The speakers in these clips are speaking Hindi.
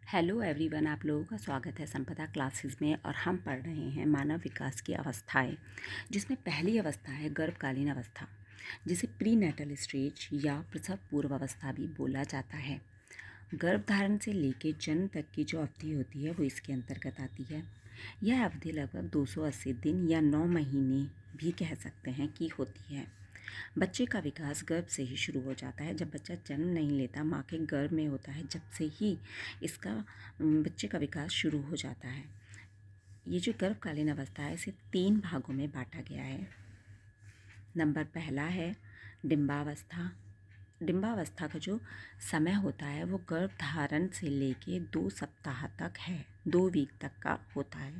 हेलो एवरीवन, आप लोगों का स्वागत है संपदा क्लासेस में। और हम पढ़ रहे हैं मानव विकास की अवस्थाएं, जिसमें पहली अवस्था है गर्भकालीन अवस्था, जिसे प्री नेटल स्टेज या प्रसव पूर्व अवस्था भी बोला जाता है। गर्भधारण से लेकर जन्म तक की जो अवधि होती है वो इसके अंतर्गत आती है। यह अवधि लगभग 280 दिन या 9 महीने भी कह सकते हैं कि होती है। बच्चे का विकास गर्भ से ही शुरू हो जाता है। जब बच्चा जन्म नहीं लेता, माँ के गर्भ में होता है, जब से ही इसका बच्चे का विकास शुरू हो जाता है। ये जो गर्भकालीन अवस्था है, इसे 3 भागों में बांटा गया है। नंबर पहला है डिंबावस्था। डिंबावस्था का जो समय होता है वो गर्भधारण से लेके 2 सप्ताह तक है, 2 वीक तक का होता है।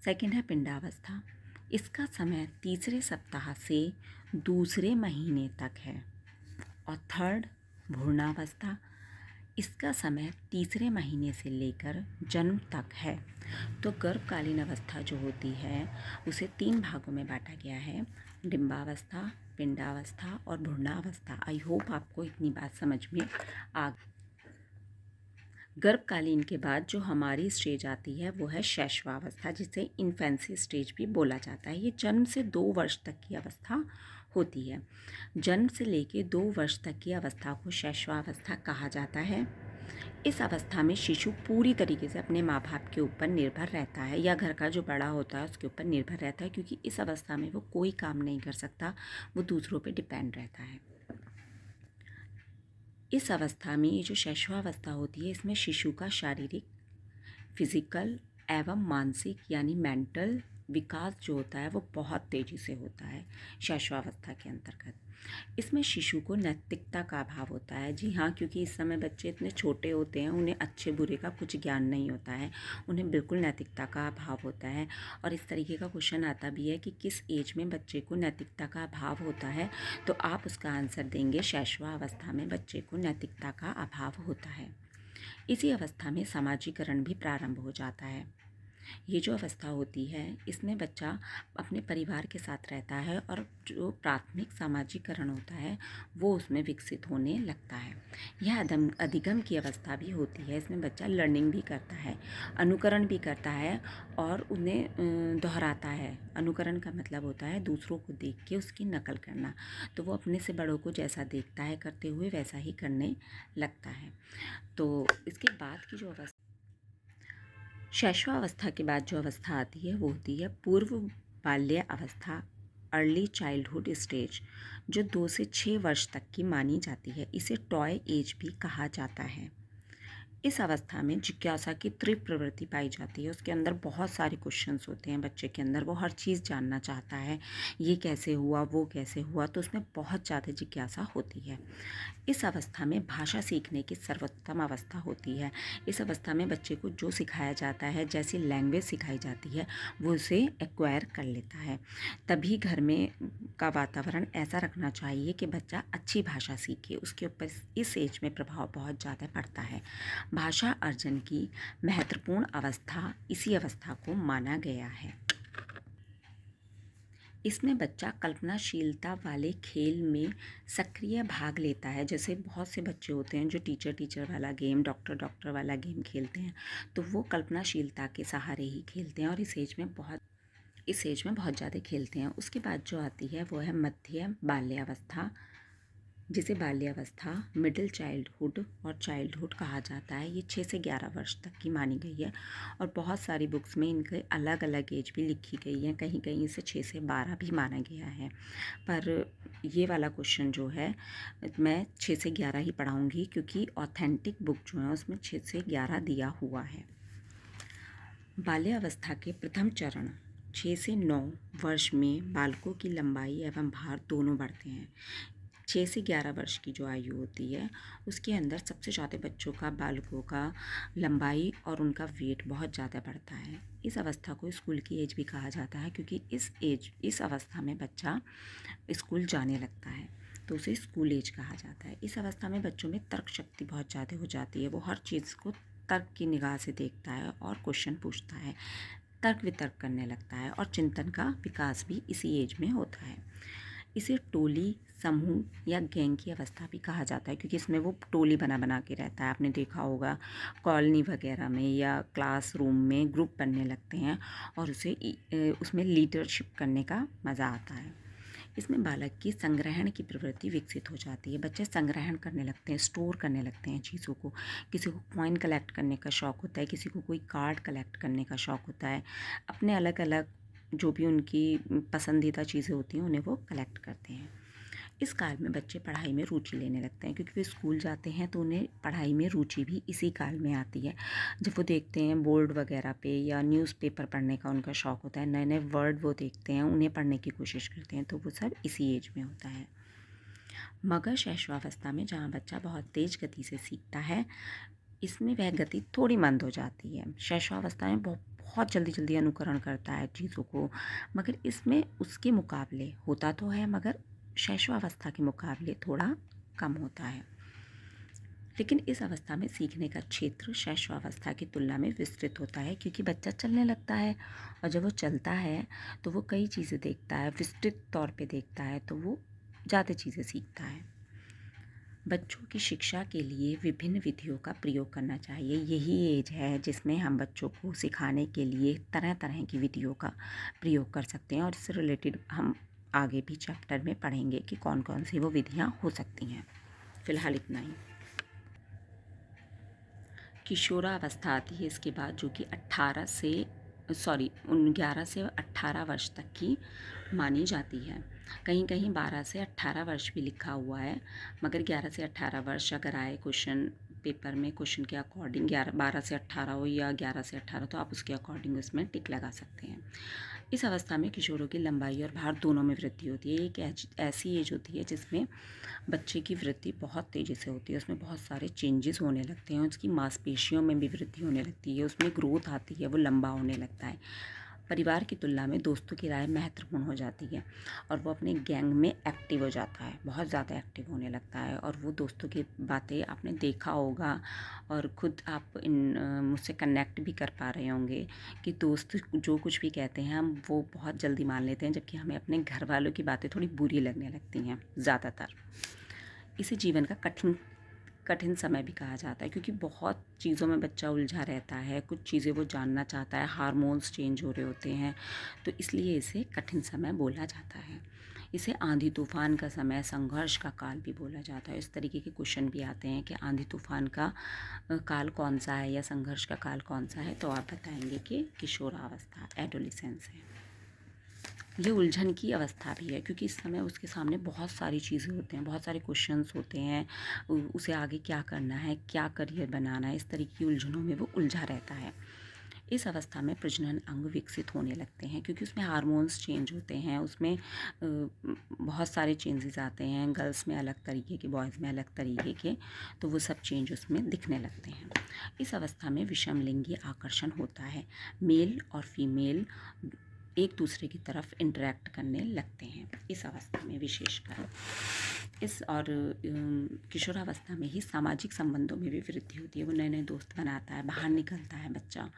सेकंड है पिंडावस्था। इसका समय तीसरे सप्ताह से दूसरे महीने तक है। और थर्ड भ्रूणावस्था। इसका समय तीसरे महीने से लेकर जन्म तक है। तो गर्भकालीन अवस्था जो होती है उसे 3 भागों में बांटा गया है: डिंबावस्था, पिंडावस्था और भ्रूणावस्था। आई होप आपको इतनी बात समझ में आ। गर्भकालीन के बाद जो हमारी स्टेज आती है वो है शैशवावस्था, जिसे इन्फेंसी स्टेज भी बोला जाता है। ये जन्म से 2 वर्ष तक की अवस्था होती है। जन्म से लेके 2 वर्ष तक की अवस्था को शैशवावस्था कहा जाता है। इस अवस्था में शिशु पूरी तरीके से अपने माँ बाप के ऊपर निर्भर रहता है, या घर का जो बड़ा होता है उसके ऊपर निर्भर रहता है, क्योंकि इस अवस्था में वो कोई काम नहीं कर सकता, वो दूसरों पे डिपेंड रहता है। इस अवस्था में ये जो शैशवावस्था होती है, इसमें शिशु का शारीरिक, फिजिकल एवं मानसिक यानी मेंटल विकास जो होता है वो बहुत तेज़ी से होता है शैशवावस्था के अंतर्गत। इसमें शिशु को नैतिकता का अभाव होता है। जी हाँ, क्योंकि इस समय बच्चे इतने छोटे होते हैं, उन्हें अच्छे बुरे का कुछ ज्ञान नहीं होता है, उन्हें बिल्कुल नैतिकता का अभाव होता है। और इस तरीके का क्वेश्चन आता भी है कि किस एज में बच्चे को नैतिकता का अभाव होता है, तो आप उसका आंसर देंगे शैशवावस्था में बच्चे को नैतिकता का अभाव होता है। इसी अवस्था में सामाजिकरण भी प्रारंभ हो जाता है। ये जो अवस्था होती है इसमें बच्चा अपने परिवार के साथ रहता है, और जो प्राथमिक सामाजिकरण होता है वो उसमें विकसित होने लगता है। यह अधिगम की अवस्था भी होती है। इसमें बच्चा लर्निंग भी करता है, अनुकरण भी करता है और उन्हें दोहराता है। अनुकरण का मतलब होता है दूसरों को देख के उसकी नकल करना। तो वो अपने से बड़ों को जैसा देखता है करते हुए वैसा ही करने लगता है। तो इसके बाद की जो अवस्था, शैशवावस्था के बाद जो अवस्था आती है वो होती है पूर्व बाल्य अवस्था, अर्ली चाइल्डहुड स्टेज, जो 2 से 6 वर्ष तक की मानी जाती है। इसे टॉय एज भी कहा जाता है। इस अवस्था में जिज्ञासा की तीव्र प्रवृत्ति पाई जाती है। उसके अंदर बहुत सारे क्वेश्चंस होते हैं बच्चे के अंदर, वो हर चीज़ जानना चाहता है, ये कैसे हुआ, वो कैसे हुआ, तो उसमें बहुत ज़्यादा जिज्ञासा होती है। इस अवस्था में भाषा सीखने की सर्वोत्तम अवस्था होती है। इस अवस्था में बच्चे को जो सिखाया जाता है, जैसी लैंग्वेज सिखाई जाती है, वो उसे एक्वायर कर लेता है। तभी घर में का वातावरण ऐसा रखना चाहिए कि बच्चा अच्छी भाषा सीखे। उसके ऊपर इस एज में प्रभाव बहुत ज़्यादा पड़ता है। भाषा अर्जन की महत्वपूर्ण अवस्था इसी अवस्था को माना गया है। इसमें बच्चा कल्पनाशीलता वाले खेल में सक्रिय भाग लेता है। जैसे बहुत से बच्चे होते हैं जो टीचर वाला गेम, डॉक्टर वाला गेम खेलते हैं, तो वो कल्पनाशीलता के सहारे ही खेलते हैं, और इस एज में बहुत ज़्यादा खेलते हैं। उसके बाद जो आती है वो है मध्य बाल्यावस्था, जिसे बाल्यावस्था, मिडिल चाइल्डहुड और चाइल्डहुड कहा जाता है। ये 6 से 11 वर्ष तक की मानी गई है, और बहुत सारी बुक्स में इनके अलग अलग एज भी लिखी गई है। कहीं कहीं इसे 6 से 12 भी माना गया है, पर ये वाला क्वेश्चन जो है मैं 6 से 11 ही पढ़ाऊँगी, क्योंकि ऑथेंटिक बुक जो है उसमें 6 से 11 दिया हुआ है। बाल्यावस्था के प्रथम चरण 6 से 9 वर्ष में बालकों की लंबाई एवं भार दोनों बढ़ते हैं। 6 से 11 वर्ष की जो आयु होती है उसके अंदर सबसे ज़्यादा बच्चों का, बालकों का लंबाई और उनका वेट बहुत ज़्यादा बढ़ता है। इस अवस्था को स्कूल की एज भी कहा जाता है, क्योंकि इस अवस्था में बच्चा स्कूल जाने लगता है, तो उसे स्कूल एज कहा जाता है। इस अवस्था में बच्चों में तर्क शक्ति बहुत ज़्यादा हो जाती है। वो हर चीज़ को तर्क की निगाह से देखता है और क्वेश्चन पूछता है, तर्क वितर्क करने लगता है, और चिंतन का विकास भी इसी एज में होता है। इसे टोली, समूह या गैंग की अवस्था भी कहा जाता है, क्योंकि इसमें वो टोली बना बना के रहता है। आपने देखा होगा कॉलोनी वगैरह में या क्लासरूम में ग्रुप बनने लगते हैं और उसमें लीडरशिप करने का मज़ा आता है। इसमें बालक की संग्रहण की प्रवृत्ति विकसित हो जाती है। बच्चे संग्रहण करने लगते हैं, स्टोर करने लगते हैं चीज़ों को। किसी को कॉइन कलेक्ट करने का शौक़ होता है, किसी को कोई कार्ड कलेक्ट करने का शौक़ होता है। अपने अलग अलग जो भी उनकी पसंदीदा चीज़ें होती हैं उन्हें वो कलेक्ट करते हैं। इस काल में बच्चे पढ़ाई में रुचि लेने लगते हैं, क्योंकि वे स्कूल जाते हैं तो उन्हें पढ़ाई में रुचि भी इसी काल में आती है। जब वो देखते हैं बोर्ड वगैरह पे या न्यूज़पेपर पढ़ने का उनका शौक़ होता है, नए नए वर्ड वो देखते हैं, उन्हें पढ़ने की कोशिश करते हैं, तो वो सब इसी एज में होता है। मगर शैशवावस्था में जहाँ बच्चा बहुत तेज़ गति से सीखता है, इसमें वह गति थोड़ी मंद हो जाती है। शैशवावस्था में बहुत जल्दी जल्दी अनुकरण करता है चीज़ों को, मगर इसमें उसके मुकाबले होता तो है, मगर शैशवावस्था के मुकाबले थोड़ा कम होता है। लेकिन इस अवस्था में सीखने का क्षेत्र शैशवावस्था की तुलना में विस्तृत होता है, क्योंकि बच्चा चलने लगता है और जब वो चलता है तो वो कई चीज़ें देखता है, विस्तृत तौर पे देखता है, तो वो ज़्यादा चीज़ें सीखता है। बच्चों की शिक्षा के लिए विभिन्न विधियों का प्रयोग करना चाहिए। यही एज है जिसमें हम बच्चों को सिखाने के लिए तरह तरह की विधियों का प्रयोग कर सकते हैं, और इससे रिलेटेड हम आगे भी चैप्टर में पढ़ेंगे कि कौन कौन सी वो विधियाँ हो सकती हैं। फ़िलहाल इतना ही। किशोरावस्था आती है इसके बाद, जो कि 11 से 18 वर्ष तक की मानी जाती है। कहीं कहीं 12 से 18 वर्ष भी लिखा हुआ है, मगर 11 से 18 वर्ष अगर आए क्वेश्चन पेपर में, क्वेश्चन के अकॉर्डिंग 12 से 18 हो या 11 से 18, तो आप उसके अकॉर्डिंग उसमें टिक लगा सकते हैं। इस अवस्था में किशोरों की लंबाई और भार दोनों में वृद्धि होती है। एक ऐसी एज होती है जिसमें बच्चे की वृद्धि बहुत तेज़ी से होती है, उसमें बहुत सारे चेंजेस होने लगते हैं, उसकी मांसपेशियों में भी वृद्धि होने लगती है, उसमें ग्रोथ आती है, वो लंबा होने लगता है। परिवार की तुलना में दोस्तों की राय महत्वपूर्ण हो जाती है और वो अपने गैंग में एक्टिव हो जाता है, बहुत ज़्यादा एक्टिव होने लगता है, और वो दोस्तों की बातें आपने देखा होगा और ख़ुद आप मुझसे कनेक्ट भी कर पा रहे होंगे कि दोस्त जो कुछ भी कहते हैं हम वो बहुत जल्दी मान लेते हैं, जबकि हमें अपने घर वालों की बातें थोड़ी बुरी लगने लगती हैं ज़्यादातर। इसे जीवन का कठिन समय भी कहा जाता है, क्योंकि बहुत चीज़ों में बच्चा उलझा रहता है, कुछ चीज़ें वो जानना चाहता है, हार्मोन्स चेंज हो रहे होते हैं, तो इसलिए इसे कठिन समय बोला जाता है। इसे आंधी तूफान का समय, संघर्ष का काल भी बोला जाता है। इस तरीके के क्वेश्चन भी आते हैं कि आंधी तूफान का काल कौन सा है या संघर्ष का काल कौन सा है, तो आप बताएंगे कि किशोरावस्था, एडोलेसेंस है। ये उलझन की अवस्था भी है, क्योंकि इस समय उसके सामने बहुत सारी चीज़ें होते हैं, बहुत सारे क्वेश्चंस होते हैं, उसे आगे क्या करना है, क्या करियर बनाना है, इस तरीके की उलझनों में वो उलझा रहता है। इस अवस्था में प्रजनन अंग विकसित होने लगते हैं, क्योंकि उसमें हार्मोन्स चेंज होते हैं, उसमें बहुत सारे चेंजेस आते हैं, गर्ल्स में अलग तरीके के, बॉयज़ में अलग तरीके के, तो वो सब चेंज उसमें दिखने लगते हैं। इस अवस्था में विषमलिंगी आकर्षण होता है, मेल और फीमेल एक दूसरे की तरफ इंटरेक्ट करने लगते हैं इस अवस्था में विशेषकर। किशोरावस्था में ही सामाजिक संबंधों में भी वृद्धि होती है, वो नए नए दोस्त बनाता है, बाहर निकलता है बच्चा,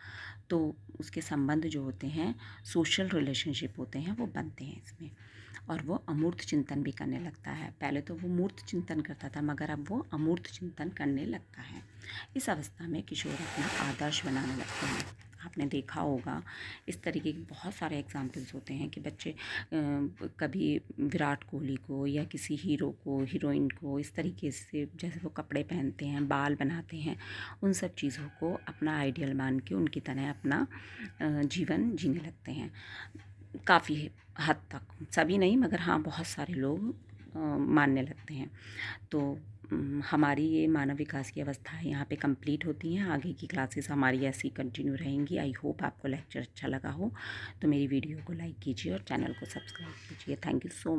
तो उसके संबंध जो होते हैं, सोशल रिलेशनशिप होते हैं, वो बनते हैं इसमें, और वो अमूर्त चिंतन भी करने लगता है। पहले तो वो मूर्त चिंतन करता था, मगर अब वो अमूर्त चिंतन करने लगता है। इस अवस्था में किशोर अपना आदर्श बनाने लगते हैं। आपने देखा होगा इस तरीके के बहुत सारे एग्जाम्पल्स होते हैं कि बच्चे कभी विराट कोहली को या किसी हीरो को, हीरोइन को, इस तरीके से जैसे वो कपड़े पहनते हैं, बाल बनाते हैं, उन सब चीज़ों को अपना आइडियल मान के उनकी तरह अपना जीवन जीने लगते हैं। काफ़ी हद तक, सभी नहीं मगर हाँ बहुत सारे लोग मानने लगते हैं। तो हमारी ये मानव विकास की अवस्थाएं यहाँ पे कंप्लीट होती हैं। आगे की क्लासेस हमारी ऐसी कंटिन्यू रहेंगी। आई होप आपको लेक्चर अच्छा लगा हो, तो मेरी वीडियो को लाइक कीजिए और चैनल को सब्सक्राइब कीजिए। Thank you so much.